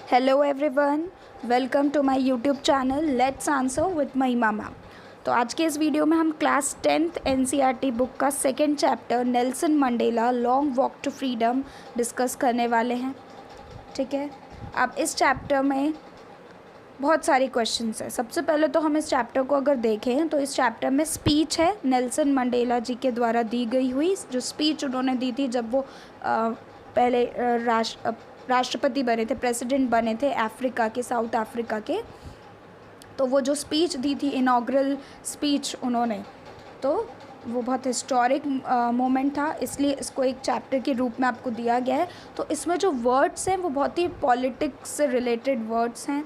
Hello everyone, welcome to my YouTube channel let's answer with Mahima ma'am. तो आज के इस वीडियो में हम क्लास 10th एनसीईआरटी बुक का second chapter Nelson Mandela long walk to freedom discuss करने वाले हैं। ठीक है, अब इस चैप्टर में बहुत सारे क्वेश्चंस हैं। सबसे पहले तो हम इस चैप्टर को अगर देखें तो इस चैप्टर में स्पीच है नेल्सन मंडेला जी के द्वारा दी गई हुई, जो स्पीच उन्होंने दी थी जब वो पहले राष्ट्रपति बने थे, प्रेसिडेंट बने थे अफ्रीका के, साउथ अफ्रीका के। तो वो जो स्पीच दी थी, इनॉग्रल स्पीच उन्होंने, तो वो बहुत हिस्टोरिक मोमेंट था, इसलिए इसको एक चैप्टर के रूप में आपको दिया गया है। तो इसमें जो वर्ड्स हैं वो बहुत ही पॉलिटिक्स से रिलेटेड वर्ड्स हैं,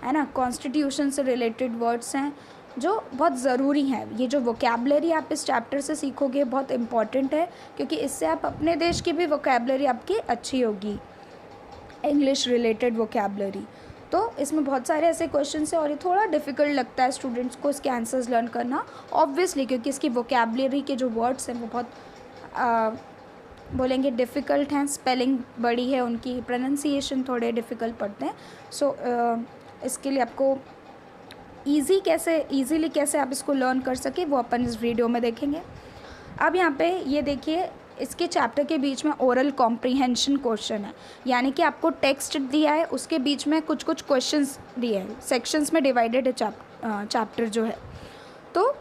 है ना, कॉन्स्टिट्यूशन से रिलेटेड वर्ड्स हैं जो बहुत ज़रूरी हैं। ये जो वोकैबलरी आप इस चैप्टर से सीखोगे बहुत इम्पॉर्टेंट है, क्योंकि इससे आप अपने देश की भी वोकैबलरी आपकी अच्छी होगी, इंग्लिश रिलेटेड वोकैबलरी। तो इसमें बहुत सारे ऐसे क्वेश्चंस हैं और ये थोड़ा डिफ़िकल्ट लगता है स्टूडेंट्स को इसके आंसर्स लर्न करना, ऑब्वियसली, क्योंकि इसकी वोकैबलरी के जो वर्ड्स हैं वो बहुत बोलेंगे डिफ़िकल्ट हैं, स्पेलिंग बड़ी है उनकी, प्रोनाउंसिएशन थोड़े डिफ़िकल्ट पड़ते हैं। सो इसके लिए आपको ईज़िली कैसे आप इसको लर्न कर सके वो अपन इस वीडियो में देखेंगे। अब यहाँ पे ये देखिए, इसके चैप्टर के बीच में ओरल कॉम्प्रीहेंशन क्वेश्चन है, यानी कि आपको टेक्स्ट दिया है, उसके बीच में कुछ कुछ क्वेश्चंस दिए हैं, सेक्शंस में डिवाइडेड है चैप्टर जो है। तो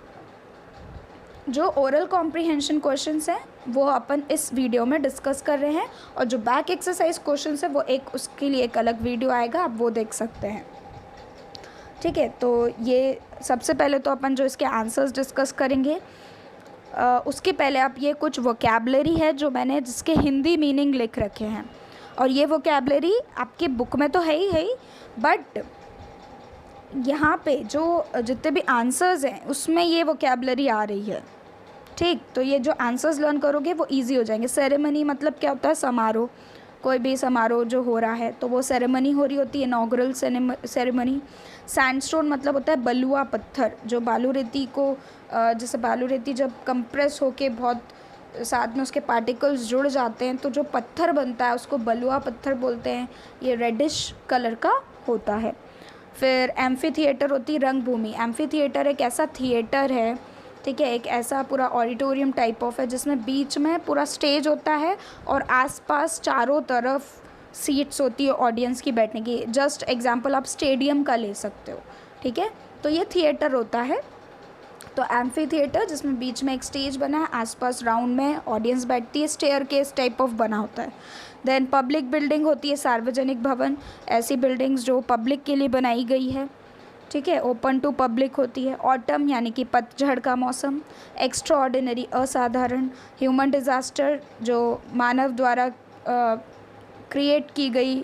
जो ओरल कॉम्प्रीहेंशन क्वेश्चंस हैं वो अपन इस वीडियो में डिस्कस कर रहे हैं, और जो बैक एक्सरसाइज क्वेश्चंस है वो उसके लिए एक अलग वीडियो आएगा, आप वो देख सकते हैं। ठीक है, तो ये सबसे पहले तो अपन जो इसके आंसर्स डिस्कस करेंगे, उसके पहले आप ये कुछ वोकैबलरी है जो मैंने जिसके हिंदी मीनिंग लिख रखे हैं, और ये वोकैबलरी आपकी बुक में तो है ही, बट यहाँ पे जो जितने भी आंसर्स हैं उसमें ये वोकैबलरी आ रही है। ठीक, तो ये जो आंसर्स लर्न करोगे वो इजी हो जाएंगे। सेरेमनी मतलब क्या होता है? समारोह, कोई भी समारोह जो हो रहा है तो वो सेरेमनी हो रही होती है, इनॉग्रल सेरेमनी। सैंडस्टोन मतलब होता है बलुआ पत्थर, जो बालू रेती को जैसे बालू रेती जब कंप्रेस होके बहुत साथ में उसके पार्टिकल्स जुड़ जाते हैं तो जो पत्थर बनता है उसको बलुआ पत्थर बोलते हैं, ये रेडिश कलर का होता है। फिर एम्फी थिएटर होती है रंगभूमि। एम्फी थिएटर एक ऐसा थिएटर है, ठीक है, एक ऐसा पूरा ऑडिटोरियम टाइप ऑफ है जिसमें बीच में पूरा स्टेज होता है और आसपास चारों तरफ सीट्स होती है ऑडियंस की बैठने की। जस्ट एग्जांपल आप स्टेडियम का ले सकते हो, ठीक है, तो ये थिएटर होता है। तो एम्फी थिएटर जिसमें बीच में एक स्टेज बना है, आसपास राउंड में ऑडियंस बैठती है, स्टेयरकेस टाइप ऑफ बना होता है। देन पब्लिक बिल्डिंग होती है सार्वजनिक भवन, ऐसी बिल्डिंग्स जो पब्लिक के लिए बनाई गई है, ठीक है, ओपन टू पब्लिक होती है। ऑटम यानी कि पतझड़ का मौसम। एक्स्ट्रा ऑर्डिनरी असाधारण। ह्यूमन डिज़ास्टर जो मानव द्वारा क्रिएट की गई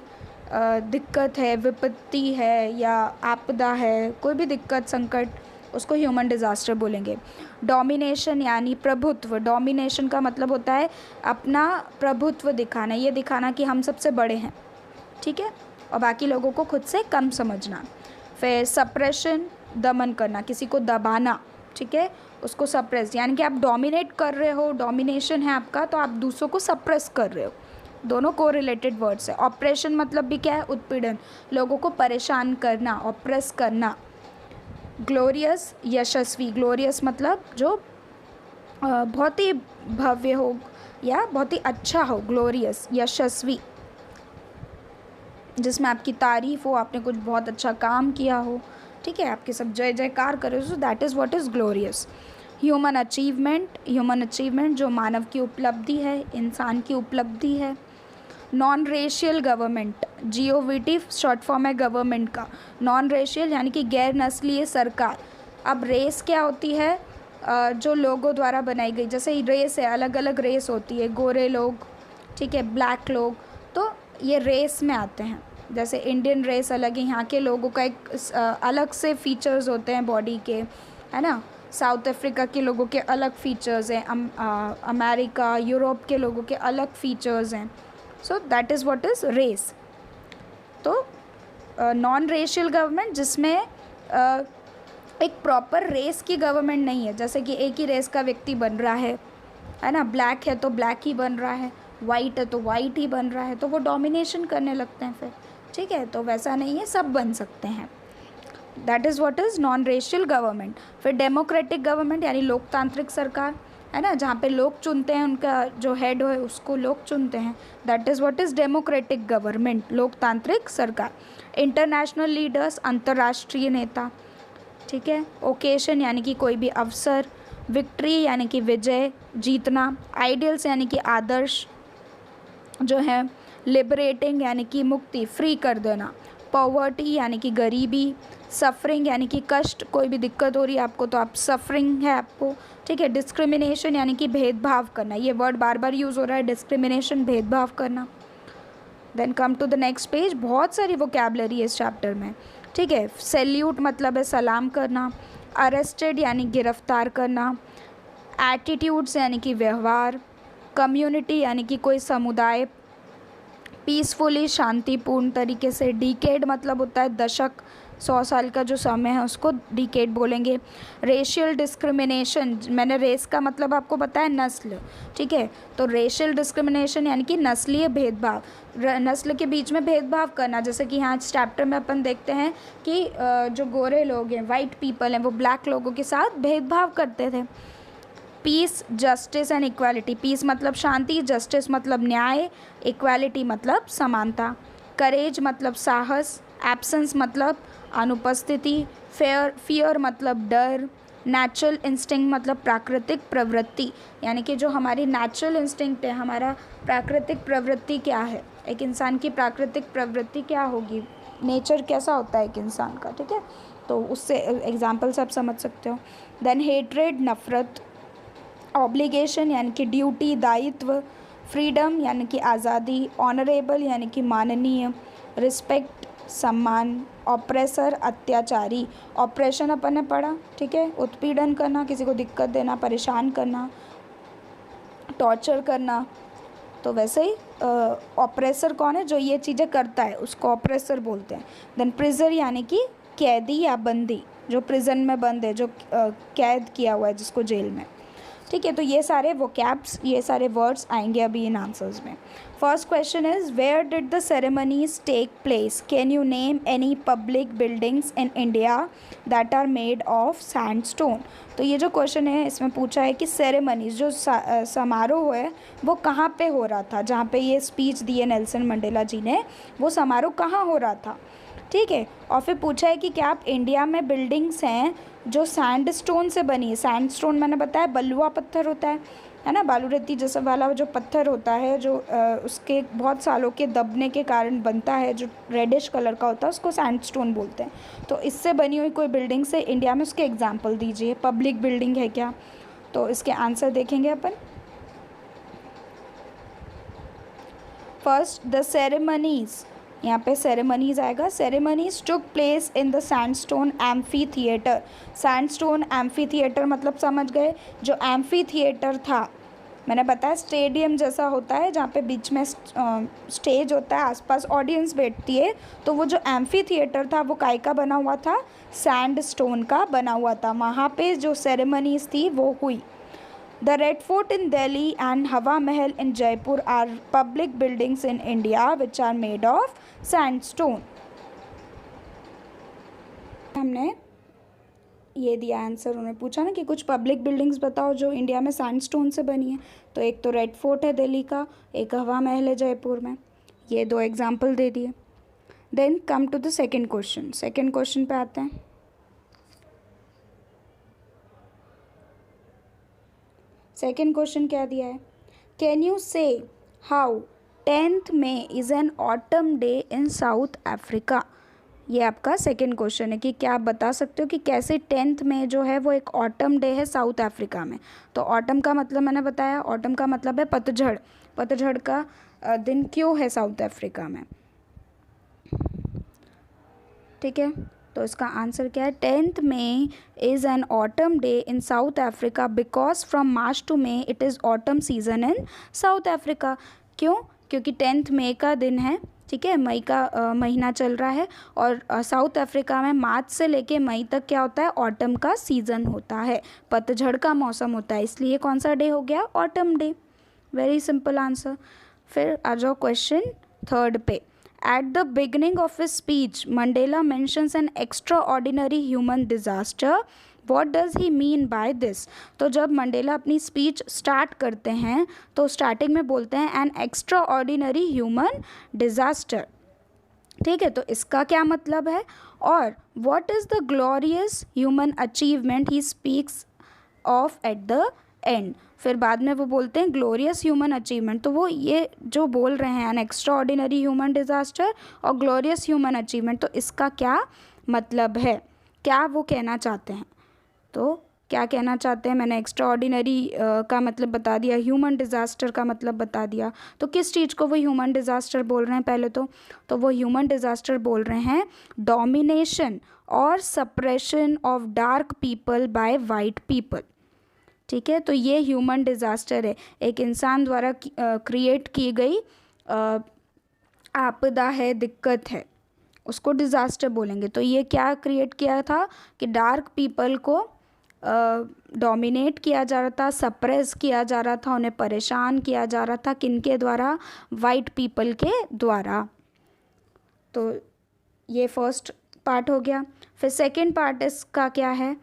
दिक्कत है, विपत्ति है या आपदा है, कोई भी दिक्कत संकट, उसको ह्यूमन डिज़ास्टर बोलेंगे। डोमिनेशन यानी प्रभुत्व। डोमिनेशन का मतलब होता है अपना प्रभुत्व दिखाना, ये दिखाना कि हम सबसे बड़े हैं, ठीक है, और बाकी लोगों को खुद से कम समझना। फिर सप्रेशन, दमन करना, किसी को दबाना, ठीक है, उसको सप्रेस, यानी कि आप डोमिनेट कर रहे हो, डोमिनेशन है आपका, तो आप दूसरों को सप्रेस कर रहे हो। दोनों को रिलेटेड वर्ड्स है। ऑपरेशन मतलब भी क्या है? उत्पीड़न, लोगों को परेशान करना, ऑप्रेस करना। ग्लोरियस, यशस्वी। ग्लोरियस मतलब जो बहुत ही भव्य हो या बहुत ही अच्छा हो, ग्लोरियस, यशस्वी, जिसमें आपकी तारीफ़ हो, आपने कुछ बहुत अच्छा काम किया हो, ठीक है, आपके सब जय जयकार करे, सो that is what is glorious. Human achievement. Human achievement जो मानव की उपलब्धि है, इंसान की उपलब्धि है। Non racial government, GOVT short form है गवर्नमेंट का। नॉन रेशियल यानी कि गैर नस्लीय सरकार। अब रेस क्या होती है? जो लोगों द्वारा बनाई गई, जैसे रेस है, अलग अलग रेस होती है, गोरे लोग, ठीक है, ब्लैक लोग, तो ये रेस में आते हैं। जैसे इंडियन रेस अलग है, यहाँ के लोगों का एक अलग से फीचर्स होते हैं बॉडी के, है ना। साउथ अफ्रीका के लोगों के अलग फीचर्स हैं, अमेरिका यूरोप के लोगों के अलग फीचर्स हैं। So that is what is race. तो नॉन रेशियल गवर्नमेंट जिसमें एक प्रॉपर रेस की गवर्नमेंट नहीं है, जैसे कि एक ही रेस का व्यक्ति बन रहा है ना, ब्लैक है तो ब्लैक ही बन रहा है, वाइट है तो वाइट ही बन रहा है, तो वो डोमिनेशन करने लगते हैं फिर, ठीक है, तो वैसा नहीं है, सब बन सकते हैं। That is what is non racial government. फिर डेमोक्रेटिक गवर्नमेंट यानी लोकतांत्रिक सरकार, है ना, जहाँ पे लोग चुनते हैं, उनका जो हेड है उसको लोग चुनते हैं, that is what is democratic government, लोकतांत्रिक सरकार। इंटरनेशनल लीडर्स, अंतर्राष्ट्रीय नेता, ठीक है। ओकेशन यानी कि कोई भी अवसर। विक्ट्री यानी कि विजय, जीतना। आइडियल्स यानी कि आदर्श जो है। लिबरेटिंग यानी कि मुक्ति, फ्री कर देना। पॉवर्टी यानी कि गरीबी। सफरिंग यानी कि कष्ट, कोई भी दिक्कत हो रही है आपको तो आप सफरिंग है आपको, ठीक है। डिस्क्रिमिनेशन यानी कि भेदभाव करना, ये वर्ड बार बार यूज़ हो रहा है, डिस्क्रिमिनेशन, भेदभाव करना। Then come to the next page, बहुत सारी वोकैबलरी है इस चैप्टर में, ठीक है। सैल्यूट मतलब है सलाम करना। अरेस्टेड यानी गिरफ्तार करना। एटीट्यूड्स यानी कि व्यवहार। कम्युनिटी यानी कि कोई समुदाय। पीसफुली शांतिपूर्ण तरीके से। डिकेड मतलब होता है दशक, 100 साल का जो समय है उसको डिकेड बोलेंगे। रेशियल डिस्क्रिमिनेशन, मैंने रेस का मतलब आपको बताया नस्ल, ठीक है, तो रेशियल डिस्क्रिमिनेशन यानी कि नस्लीय भेदभाव, नस्ल के बीच में भेदभाव करना। जैसे कि यहाँ इस चैप्टर में अपन देखते हैं कि जो गोरे लोग हैं, वाइट पीपल हैं, वो ब्लैक लोगों के साथ भेदभाव करते थे। Peace, justice and equality, peace मतलब शांति, जस्टिस मतलब न्याय, इक्वालिटी मतलब समानता। करेज मतलब साहस। एब्सेंस मतलब अनुपस्थिति। फियर मतलब डर। नेचुरल इंस्टिंक्ट मतलब प्राकृतिक प्रवृत्ति, यानी कि जो हमारी नेचुरल इंस्टिंक्ट है, हमारा प्राकृतिक प्रवृत्ति क्या है, एक इंसान की प्राकृतिक प्रवृत्ति क्या होगी, नेचर कैसा होता है एक इंसान का, ठीक है, तो उससे एग्जाम्पल से आप समझ सकते हो। देन हेट्रेड, नफरत। ऑब्लिगेशन यानी कि ड्यूटी, दायित्व। फ्रीडम यानी कि आज़ादी। ऑनरेबल यानी कि माननीय। रिस्पेक्ट, सम्मान। ऑप्रेसर, अत्याचारी। ऑपरेशन अपन ने पढ़ा, ठीक है, उत्पीड़न करना, किसी को दिक्कत देना, परेशान करना, टॉर्चर करना। तो वैसे ही ऑपरेसर कौन है, जो ये चीज़ें करता है उसको ऑपरेसर बोलते हैं। देन प्रिजर यानी कि कैदी या बंदी, जो प्रिजन में बंद है, जो कैद किया हुआ है जिसको जेल में, ठीक है। तो ये सारे वोकैब्स, ये सारे वर्ड्स आएंगे अभी इन आंसर्स में। First question is where did the ceremonies take place, can you name any public buildings in India that are made of sandstone. तो ये जो क्वेश्चन है इसमें पूछा है कि सेरेमनीज, जो समारोह है वो कहाँ पे हो रहा था, जहाँ पे ये स्पीच दी है नेल्सन मंडेला जी ने, वो समारोह कहाँ हो रहा था, ठीक है। और फिर पूछा है कि क्या आप इंडिया में बिल्डिंग्स हैं जो सैंडस्टोन से बनी है। सैंडस्टोन मैंने बताया बलुआ पत्थर होता है ना, बालू रेती जैसा वाला जो पत्थर होता है, जो उसके बहुत सालों के दबने के कारण बनता है, जो रेडिश कलर का होता है, उसको सैंडस्टोन बोलते हैं। तो इससे बनी हुई कोई बिल्डिंग से इंडिया में, उसके एग्जाम्पल दीजिए। पब्लिक बिल्डिंग है क्या, तो इसके आंसर देखेंगे अपन। फर्स्ट, द सेरेमनीज, यहाँ पे सेरेमनीज आएगा। Ceremonies took place in the sandstone amphi theatre. Sandstone amphi theatre मतलब समझ गए, जो एम्फी थिएटर था, मैंने बताया स्टेडियम जैसा होता है जहाँ पे बीच में स्टेज होता है, आसपास ऑडियंस बैठती है, तो वो जो एम्फी थिएटर था वो काय का बना हुआ था, सैंडस्टोन का बना हुआ था। वहाँ पे जो सेरेमनीज थी वो हुई। The Red Fort in Delhi and Hawa Mahal in Jaipur are public buildings in India which are made of sandstone. हमने ये दिया आंसर, उन्होंने पूछा ना कि कुछ पब्लिक बिल्डिंग्स बताओ जो इंडिया में सैंडस्टोन से बनी है, तो एक तो रेड फोर्ट है दिल्ली का, एक हवा महल है जयपुर में, ये दो एग्जाम्पल दे दिए। Then come to the second question. Second question पे आते हैं। सेकेंड क्वेश्चन क्या दिया है, can you say how 10th May is an autumn day in South Africa. ये आपका सेकेंड क्वेश्चन है कि क्या आप बता सकते हो कि कैसे 10th May जो है वो एक ऑटम डे है साउथ अफ्रीका में। तो ऑटम का मतलब मैंने बताया, ऑटम का मतलब है पतझड़, पतझड़ का दिन क्यों है साउथ अफ्रीका में, ठीक है। तो इसका आंसर क्या है, 10th May is an autumn day in South Africa because from March two may it is autumn season in South Africa. क्यों, क्योंकि 10th May का दिन है, ठीक है, मई का महीना चल रहा है, और साउथ अफ्रीका में मार्च से लेके मई तक क्या होता है, ऑटम का सीज़न होता है, पतझड़ का मौसम होता है, इसलिए कौन सा डे हो गया, autumn day. Very simple answer. फिर आ जाओ क्वेश्चन थर्ड पे। At the beginning of his speech, Mandela mentions an extraordinary human disaster. What does he mean by this? तो जब मंडेला अपनी स्पीच स्टार्ट करते हैं तो स्टार्टिंग में बोलते हैं an extra ordinary human disaster. ठीक है, तो इसका क्या मतलब है? और what is the glorious human achievement he speaks of at the end. फिर बाद में वो बोलते हैं ग्लोरियस ह्यूमन अचीवमेंट. तो वो ये जो बोल रहे हैं an extra ordinary human disaster और ग्लोरियस ह्यूमन अचीवमेंट, तो इसका क्या मतलब है, क्या वो कहना चाहते हैं? तो क्या कहना चाहते हैं? मैंने एक्स्ट्रा ऑर्डिनरी का मतलब बता दिया, ह्यूमन डिज़ास्टर का मतलब बता दिया. तो किस चीज़ को वो ह्यूमन डिज़ास्टर बोल रहे हैं पहले तो वो ह्यूमन डिज़ास्टर बोल रहे हैं डोमिनेशन और suppression of dark people by white people. ठीक है, तो ये ह्यूमन डिज़ास्टर है, एक इंसान द्वारा क्रिएट की गई आपदा है, दिक्कत है, उसको डिज़ास्टर बोलेंगे. तो ये क्या क्रिएट किया था कि डार्क पीपल को डोमिनेट किया जा रहा था, सप्रेस किया जा रहा था, उन्हें परेशान किया जा रहा था. किनके द्वारा? वाइट पीपल के द्वारा. तो ये फर्स्ट पार्ट हो गया. फिर सेकंड पार्ट इसका क्या है?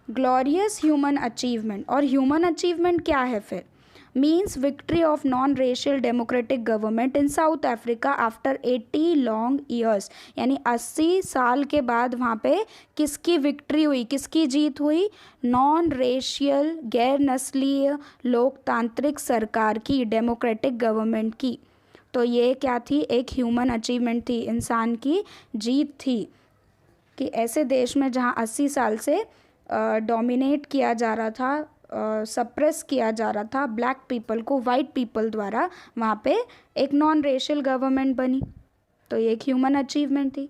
Glorious human achievement. और ह्यूमन अचीवमेंट क्या है फिर? Means victory of non racial democratic government in South Africa after 80 long years. यानी 80 साल के बाद वहाँ पे किसकी विक्ट्री हुई, किसकी जीत हुई? नॉन रेशियल, गैर नस्लीय लोकतांत्रिक सरकार की, डेमोक्रेटिक गवर्नमेंट की. तो ये क्या थी? एक ह्यूमन अचीवमेंट थी, इंसान की जीत थी कि ऐसे देश में जहाँ 80 साल से डोमिनेट किया जा रहा था, सप्रेस किया जा रहा था ब्लैक पीपल को वाइट पीपल द्वारा, वहाँ पे एक नॉन रेशियल गवर्नमेंट बनी. तो ये एक ह्यूमन अचीवमेंट थी.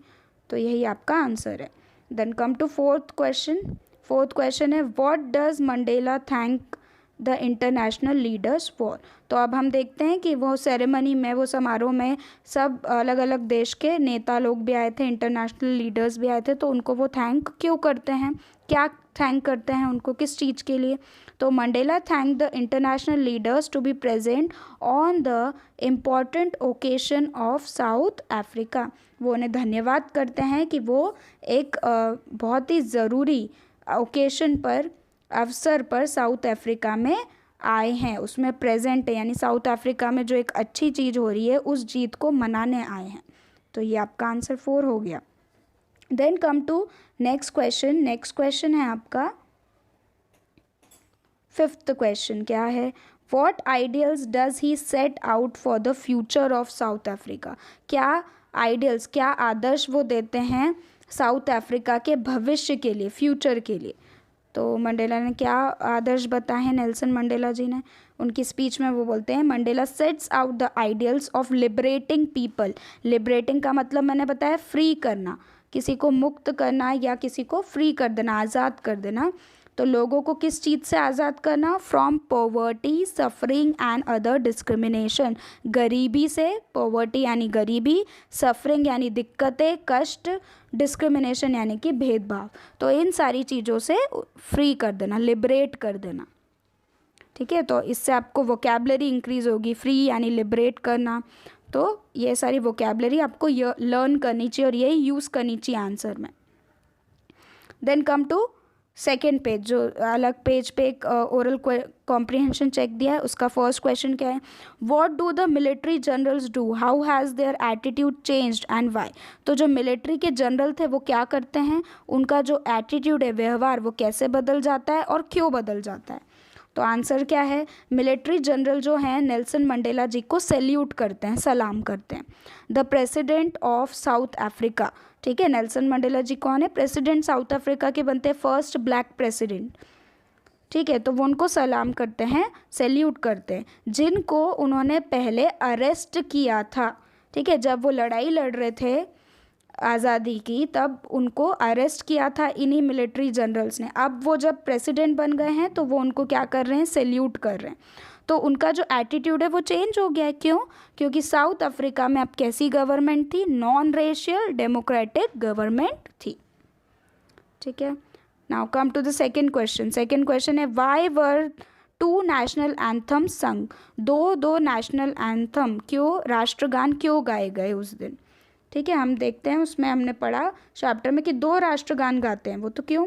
तो यही आपका आंसर है. Then come to fourth question. Fourth question है what does Mandela thank the international leaders for. तो अब हम देखते हैं कि वो सेरेमनी में, वो समारोह में सब अलग अलग देश के नेता लोग भी आए थे, इंटरनेशनल लीडर्स भी आए थे. तो उनको वो थैंक क्यों करते हैं, क्या थैंक करते हैं उनको, किस चीज़ के लिए? तो Mandela thank the international leaders to be present on the important occasion of South Africa. वो उन्हें धन्यवाद करते हैं कि वो एक बहुत ही ज़रूरी ओकेशन पर, अवसर पर साउथ अफ्रीका में आए हैं, उसमें प्रेजेंट है. यानी साउथ अफ्रीका में जो एक अच्छी चीज़ हो रही है उस जीत को मनाने आए हैं. तो ये आपका आंसर 4 हो गया. Then come to next question. Next question है आपका फिफ्थ क्वेश्चन. क्या है? What ideals does he set out for the future of South Africa. क्या आइडियल्स, क्या आदर्श वो देते हैं साउथ अफ्रीका के भविष्य के लिए, फ्यूचर के लिए? तो मंडेला ने क्या आदर्श बताए हैं, नेल्सन मंडेला जी ने? उनकी स्पीच में वो बोलते हैं Mandela sets out the ideals of liberating people. Liberating का मतलब मैंने बताया फ्री करना, किसी को मुक्त करना या किसी को फ्री कर देना, आज़ाद कर देना. तो लोगों को किस चीज़ से आज़ाद करना? From poverty, suffering and other discrimination. गरीबी से, पॉवर्टी यानी गरीबी, सफरिंग यानी दिक्कतें, कष्ट, डिस्क्रिमिनेशन यानी कि भेदभाव. तो इन सारी चीज़ों से फ्री कर देना, लिबरेट कर देना. ठीक है, तो इससे आपको वोकैबलरी इंक्रीज़ होगी. फ्री यानी लिबरेट करना. तो ये सारी वोकैबलरी आपको लर्न करनी चाहिए और यही यूज़ करनी चाहिए आंसर में. Then come to second page, जो अलग पेज पे एक ओरल कॉम्प्रिहेंशन चेक दिया है, उसका फर्स्ट क्वेश्चन क्या है? What do the military generals do, how has their attitude changed and why. तो जो मिलिट्री के जनरल थे वो क्या करते हैं, उनका जो एटीट्यूड है, व्यवहार, वो कैसे बदल जाता है और क्यों बदल जाता है? तो आंसर क्या है? मिलिट्री जनरल जो हैं नेल्सन मंडेला जी को सैल्यूट करते हैं, सलाम करते हैं. The president of South Africa. ठीक है, नेल्सन मंडेला जी कौन है? प्रेसिडेंट साउथ अफ्रीका के बनते हैं, फर्स्ट ब्लैक प्रेसिडेंट. ठीक है, तो वो उनको सलाम करते हैं, सैल्यूट करते हैं, जिनको उन्होंने पहले अरेस्ट किया था. ठीक है, जब वो लड़ाई लड़ रहे थे आज़ादी की, तब उनको अरेस्ट किया था इन्हीं मिलिट्री जनरल्स ने. अब वो जब प्रेसिडेंट बन गए हैं तो वो उनको क्या कर रहे हैं? सैल्यूट कर रहे हैं. तो उनका जो एटीट्यूड है वो चेंज हो गया है. क्यों? क्योंकि साउथ अफ्रीका में अब कैसी गवर्नमेंट थी? नॉन रेशियल डेमोक्रेटिक गवर्नमेंट थी. ठीक है, now come to the second question. Second question है why were 2 national anthem sung. दो नेशनल एंथम क्यों, राष्ट्रगान क्यों गाए गए उस दिन? ठीक है, हम देखते हैं उसमें हमने पढ़ा चैप्टर में कि 2 राष्ट्रगान गाते हैं, वो तो क्यों?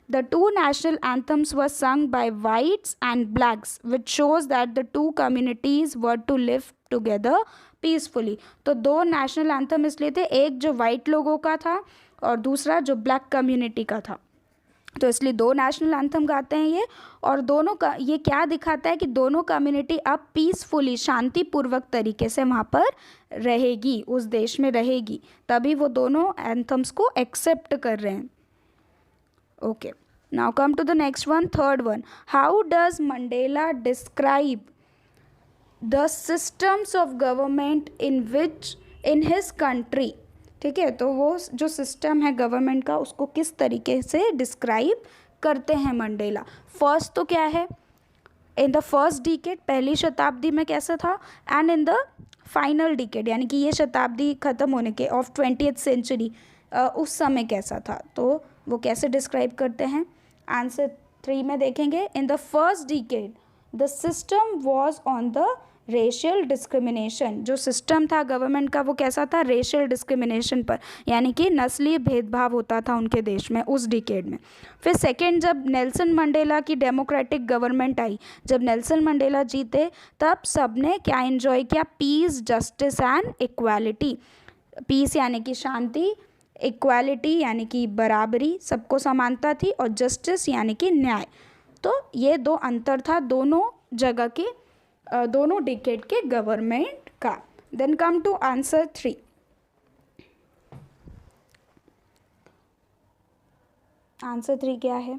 The 2 national anthems were sung by whites and blacks which shows that the 2 communities were to live together peacefully। तो 2 नेशनल एंथम इसलिए थे, एक जो वाइट लोगों का था और दूसरा जो ब्लैक कम्युनिटी का था, तो इसलिए 2 नेशनल एंथम गाते हैं ये। और दोनों का ये क्या दिखाता है कि दोनों कम्युनिटी अब पीसफुली, शांतिपूर्वक तरीके से वहाँ पर रहेगी, उस देश में रहेगी, तभी वो दोनों एंथम्स को एक्सेप्ट कर रहे हैं। Okay, now come to the next one, third one. How does Mandela describe the systems of government in which in his country? ठीक है, तो वो जो सिस्टम है गवर्नमेंट का उसको किस तरीके से डिस्क्राइब करते हैं मंडेला? फर्स्ट तो क्या है, इन द फर्स्ट डिकेड, पहली शताब्दी में कैसा था, and in the final decade, यानी कि ये शताब्दी ख़त्म होने के ऑफ 20th सेंचुरी, उस समय कैसा था, तो वो कैसे डिस्क्राइब करते हैं? आंसर 3 में देखेंगे, in the first decade the system was on the racial discrimination. जो सिस्टम था गवर्नमेंट का वो कैसा था? रेशियल डिस्क्रिमिनेशन पर, यानी कि नस्लीय भेदभाव होता था उनके देश में उस डिकेड में। फिर सेकेंड, जब नेल्सन मंडेला की डेमोक्रेटिक गवर्नमेंट आई, जब नेल्सन मंडेला जीते, तब सबने क्या एंजॉय किया? Peace, justice and equality. Peace यानी कि शांति, इक्वालिटी यानी कि बराबरी, सबको समानता थी, और जस्टिस यानी कि न्याय। तो ये 2 अंतर था दोनों जगह के, दोनों डिकेड के गवर्नमेंट का। Then come to answer 3। Answer 3 क्या है?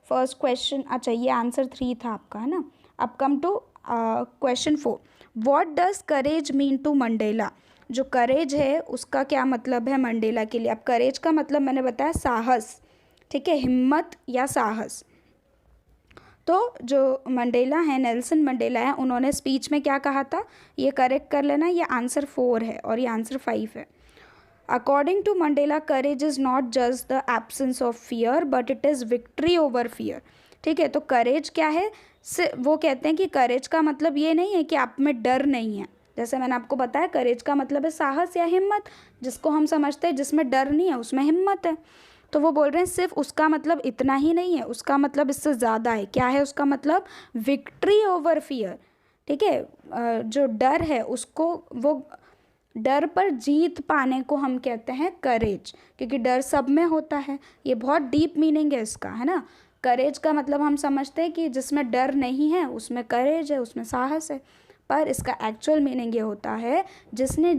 फर्स्ट क्वेश्चन, अच्छा ये आंसर 3 था आपका, है ना। अब come to question 4। What does courage mean to Mandela? जो करेज है उसका क्या मतलब है मंडेला के लिए? अब करेज का मतलब मैंने बताया साहस, ठीक है, हिम्मत या साहस। तो जो मंडेला है, नेल्सन मंडेला है, उन्होंने स्पीच में क्या कहा था? ये करेक्ट कर लेना, ये आंसर 4 है और ये आंसर 5 है। According to Mandela, courage is not just the absence of fear but it is victory over fear. ठीक है, तो करेज क्या है? वो कहते हैं कि करेज का मतलब ये नहीं है कि आप में डर नहीं है, जैसे मैंने आपको बताया करेज का मतलब है साहस या हिम्मत, जिसको हम समझते हैं जिसमें डर नहीं है उसमें हिम्मत है। तो वो बोल रहे हैं सिर्फ उसका मतलब इतना ही नहीं है, उसका मतलब इससे ज़्यादा है। क्या है उसका मतलब? Victory over fear. ठीक है, जो डर है उसको, वो डर पर जीत पाने को हम कहते हैं करेज, क्योंकि डर सब में होता है। ये बहुत डीप मीनिंग है इसका, है ना। करेज का मतलब हम समझते हैं कि जिसमें डर नहीं है उसमें करेज है, उसमें साहस है, पर इसका एक्चुअल मीनिंग ये होता है जिसने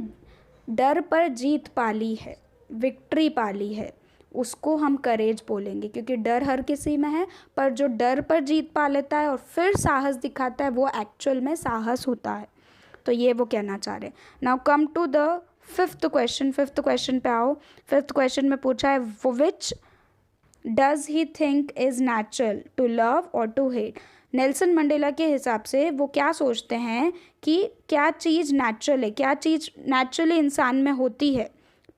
डर पर जीत पा ली है, विक्ट्री पा ली है, उसको हम करेज बोलेंगे। क्योंकि डर हर किसी में है, पर जो डर पर जीत पा लेता है और फिर साहस दिखाता है वो एक्चुअल में साहस होता है। तो ये वो कहना चाह रहे हैं। Now come to the fifth question. Fifth question पे आओ। फिफ्थ क्वेश्चन में पूछा है which does he think is natural to love और टू हेट। नेल्सन मंडेला के हिसाब से वो क्या सोचते हैं कि क्या चीज़ नेचुरल है, क्या चीज़ नेचुरली इंसान में होती है,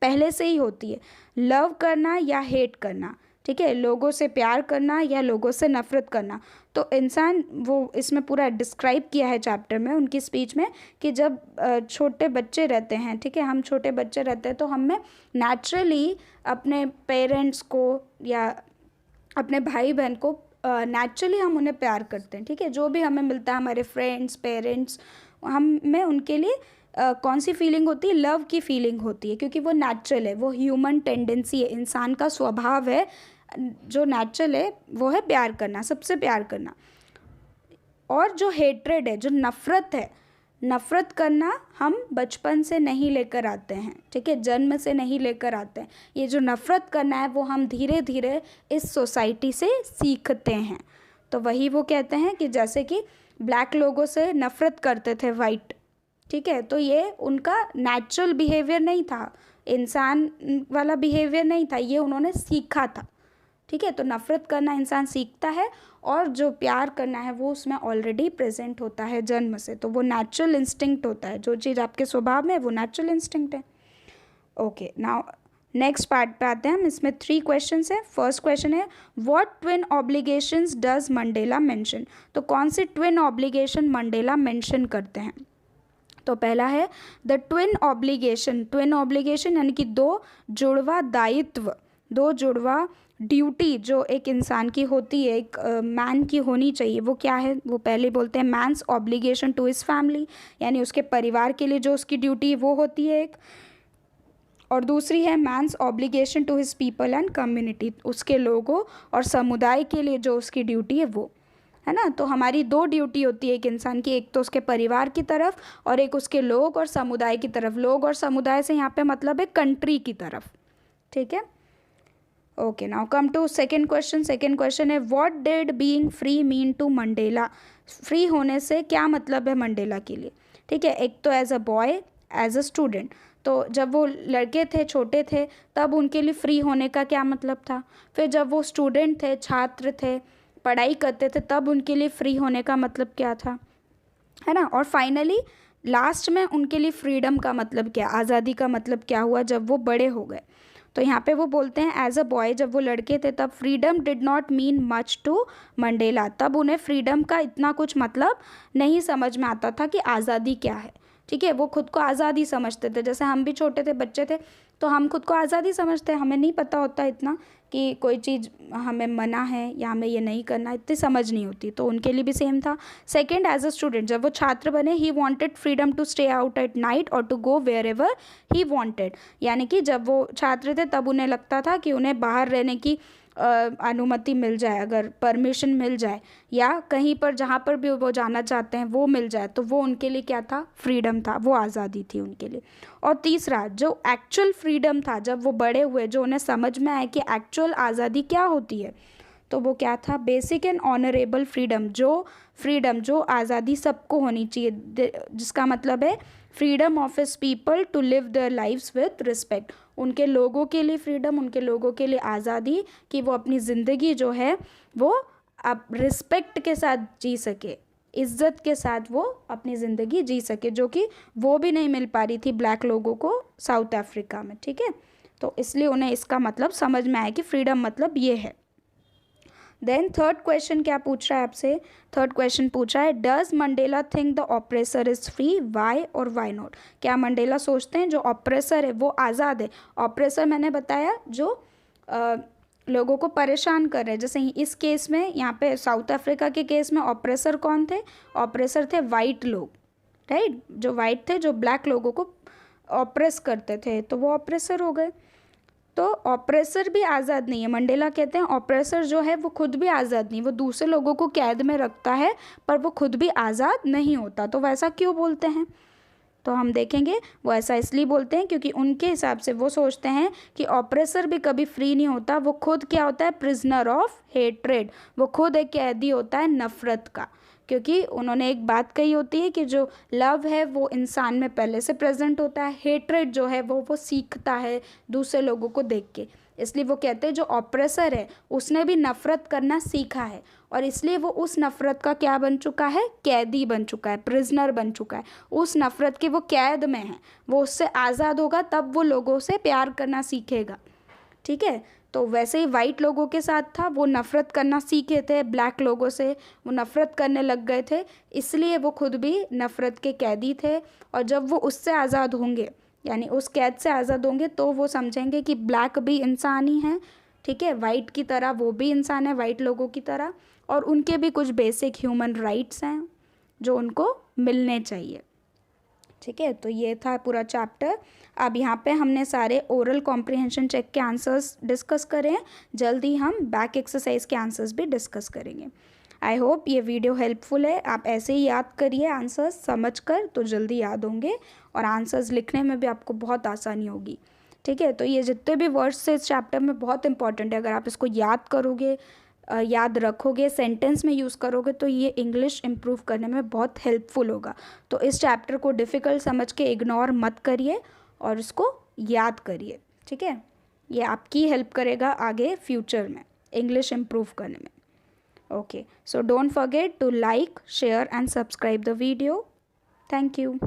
पहले से ही होती है, लव करना या हेट करना। ठीक है, लोगों से प्यार करना या लोगों से नफ़रत करना। तो इंसान, वो इसमें पूरा डिस्क्राइब किया है चैप्टर में, उनकी स्पीच में, कि जब छोटे बच्चे रहते हैं, ठीक है, हम छोटे बच्चे रहते हैं, तो हमें नेचुरली अपने पेरेंट्स को या अपने भाई बहन को नेचुरली हम उन्हें प्यार करते हैं। ठीक है, जो भी हमें मिलता है, हमारे फ्रेंड्स, पेरेंट्स, हमें उनके लिए कौन सी फीलिंग होती है? लव की फीलिंग होती है, क्योंकि वो नेचुरल है, वो ह्यूमन टेंडेंसी है, इंसान का स्वभाव है, जो नेचुरल है वो है प्यार करना, सबसे प्यार करना। और जो हेट्रेड है, जो नफ़रत है, नफ़रत करना हम बचपन से नहीं लेकर आते हैं। ठीक है, जन्म से नहीं लेकर आते हैं। ये जो नफ़रत करना है वो हम धीरे धीरे इस सोसाइटी से सीखते हैं। तो वही वो कहते हैं कि जैसे कि ब्लैक लोगों से नफ़रत करते थे वाइट, ठीक है, तो ये उनका नेचुरल बिहेवियर नहीं था, इंसान वाला बिहेवियर नहीं था, ये उन्होंने सीखा था। ठीक है, तो नफ़रत करना इंसान सीखता है और जो प्यार करना है वो उसमें ऑलरेडी प्रेजेंट होता है जन्म से। तो वो नेचुरल इंस्टिंक्ट होता है, जो चीज़ आपके स्वभाव में है वो नेचुरल इंस्टिंक्ट है। ओके, नाउ नेक्स्ट पार्ट पे आते हैं हम। इसमें 3 क्वेश्चंस हैं। फर्स्ट क्वेश्चन है what twin obligations does Mandela mention. तो कौन सी ट्विन ऑब्लिगेशन मंडेला मेंशन करते हैं? तो पहला है the twin obligation. Twin obligation यानी कि दो जुड़वा दायित्व, दो जुड़वा ड्यूटी जो एक इंसान की होती है, एक मैन की होनी चाहिए, वो क्या है? वो पहले बोलते हैं man's obligation to his family, यानी उसके परिवार के लिए जो उसकी ड्यूटी वो होती है एक, और दूसरी है man's obligation to his people and community, उसके लोगों और समुदाय के लिए जो उसकी ड्यूटी है वो, है ना। तो हमारी दो ड्यूटी होती है एक इंसान की, एक तो उसके परिवार की तरफ और एक उसके लोग और समुदाय की तरफ। लोग और समुदाय से यहाँ पे मतलब है कंट्री की तरफ, ठीक है। Okay, now come to second question. Second question है what did being free mean to Mandela. Free होने से क्या मतलब है मंडेला के लिए, ठीक है। एक तो as a boy, as a student. तो जब वो लड़के थे, छोटे थे, तब उनके लिए फ्री होने का क्या मतलब था। फिर जब वो स्टूडेंट थे, छात्र थे, पढ़ाई करते थे, तब उनके लिए फ्री होने का मतलब क्या था, है ना। और फाइनली लास्ट में उनके लिए फ्रीडम का मतलब क्या, आज़ादी का मतलब क्या हुआ जब वो बड़े हो गए। तो यहाँ पे वो बोलते हैं एज अ बॉय, जब वो लड़के थे तब freedom did not mean much to Mandela. तब उन्हें फ्रीडम का इतना कुछ मतलब नहीं समझ में आता था कि आज़ादी क्या है, ठीक है। वो खुद को आज़ादी समझते थे, जैसे हम भी छोटे थे, बच्चे थे, तो हम खुद को आज़ादी समझते हैं, हमें नहीं पता होता इतना कि कोई चीज़ हमें मना है या हमें ये नहीं करना, इतनी समझ नहीं होती। तो उनके लिए भी सेम था। सेकंड, एज अ स्टूडेंट, जब वो छात्र बने, he wanted freedom to stay out at night और to go wherever he wanted, यानी कि जब वो छात्र थे तब उन्हें लगता था कि उन्हें बाहर रहने की अनुमति मिल जाए, अगर परमिशन मिल जाए, या कहीं पर जहाँ पर भी वो जाना चाहते हैं वो मिल जाए, तो वो उनके लिए क्या था, फ्रीडम था, वो आज़ादी थी उनके लिए। और तीसरा, जो एक्चुअल फ्रीडम था, जब वो बड़े हुए, जो उन्हें समझ में आया कि एक्चुअल आज़ादी क्या होती है, तो वो क्या था, बेसिक एंड ऑनरेबल फ्रीडम। जो आज़ादी सबको होनी चाहिए, जिसका मतलब है freedom of his people to live their lives with respect. उनके लोगों के लिए फ्रीडम, उनके लोगों के लिए आज़ादी कि वो अपनी ज़िंदगी जो है वो अब रिस्पेक्ट के साथ जी सके, इज़्ज़त के साथ वो अपनी ज़िंदगी जी सके, जो कि वो भी नहीं मिल पा रही थी ब्लैक लोगों को साउथ अफ्रीका में, ठीक है। तो इसलिए उन्हें इसका मतलब समझ में आया कि फ्रीडम मतलब ये है। देन थर्ड क्वेश्चन क्या पूछ रहा है आपसे, थर्ड क्वेश्चन पूछ रहा है does Mandela think the oppressor is free, why और वाई नॉट। क्या मंडेला सोचते हैं जो ऑपरेसर है वो आज़ाद है। ऑपरेसर मैंने बताया जो लोगों को परेशान कर रहे हैं, जैसे इस केस में, यहाँ पे साउथ अफ्रीका के केस में ऑपरेसर कौन थे, ऑपरेसर थे वाइट लोग, राइट। जो वाइट थे, जो ब्लैक लोगों को ऑपरेस करते थे, तो वो ऑपरेसर हो गए। तो ऑपरेसर भी आज़ाद नहीं है। मंडेला कहते हैं ऑपरेसर जो है वो खुद भी आज़ाद नहीं, वो दूसरे लोगों को कैद में रखता है पर वो खुद भी आज़ाद नहीं होता। तो वैसा क्यों बोलते हैं, तो हम देखेंगे वो ऐसा इसलिए बोलते हैं क्योंकि उनके हिसाब से वो सोचते हैं कि ऑपरेसर भी कभी फ्री नहीं होता, वो खुद क्या होता है, प्रिजनर ऑफ हेट्रेड, वो खुद एक कैदी होता है नफ़रत का। क्योंकि उन्होंने एक बात कही होती है कि जो लव है वो इंसान में पहले से प्रेजेंट होता है, हेट्रेड जो है वो सीखता है दूसरे लोगों को देख के। इसलिए वो कहते हैं जो ऑपरेसर है उसने भी नफ़रत करना सीखा है, और इसलिए वो उस नफ़रत का क्या बन चुका है, कैदी बन चुका है, प्रिजनर बन चुका है। उस नफ़रत के वो कैद में है, वो उससे आज़ाद होगा तब वो लोगों से प्यार करना सीखेगा, ठीक है। तो वैसे ही वाइट लोगों के साथ था, वो नफ़रत करना सीखे थे ब्लैक लोगों से, वो नफ़रत करने लग गए थे, इसलिए वो खुद भी नफ़रत के कैदी थे। और जब वो उससे आज़ाद होंगे, यानी उस कैद से आज़ाद होंगे, तो वो समझेंगे कि ब्लैक भी इंसान ही है, ठीक है, वाइट की तरह वो भी इंसान है, वाइट लोगों की तरह, और उनके भी कुछ बेसिक ह्यूमन राइट्स हैं जो उनको मिलने चाहिए, ठीक है। तो ये था पूरा चैप्टर। अब यहाँ पे हमने सारे ओरल कॉम्प्रिहेंशन चेक के आंसर्स डिस्कस करे हैं, जल्दी हम बैक एक्सरसाइज के आंसर्स भी डिस्कस करेंगे। आई होप ये वीडियो हेल्पफुल है, आप ऐसे ही याद करिए आंसर्स समझ कर, तो जल्दी याद होंगे और आंसर्स लिखने में भी आपको बहुत आसानी होगी, ठीक है। तो ये जितने भी वर्ड्स थे इस चैप्टर में बहुत इंपॉर्टेंट है, अगर आप इसको याद करोगे, याद रखोगे, सेंटेंस में यूज़ करोगे, तो ये इंग्लिश इम्प्रूव करने में बहुत हेल्पफुल होगा। तो इस चैप्टर को डिफ़िकल्ट समझ के इग्नोर मत करिए और इसको याद करिए, ठीक है। ये आपकी हेल्प करेगा आगे फ्यूचर में इंग्लिश इम्प्रूव करने में। Okay, so don't forget to like, share and subscribe the video. Thank you.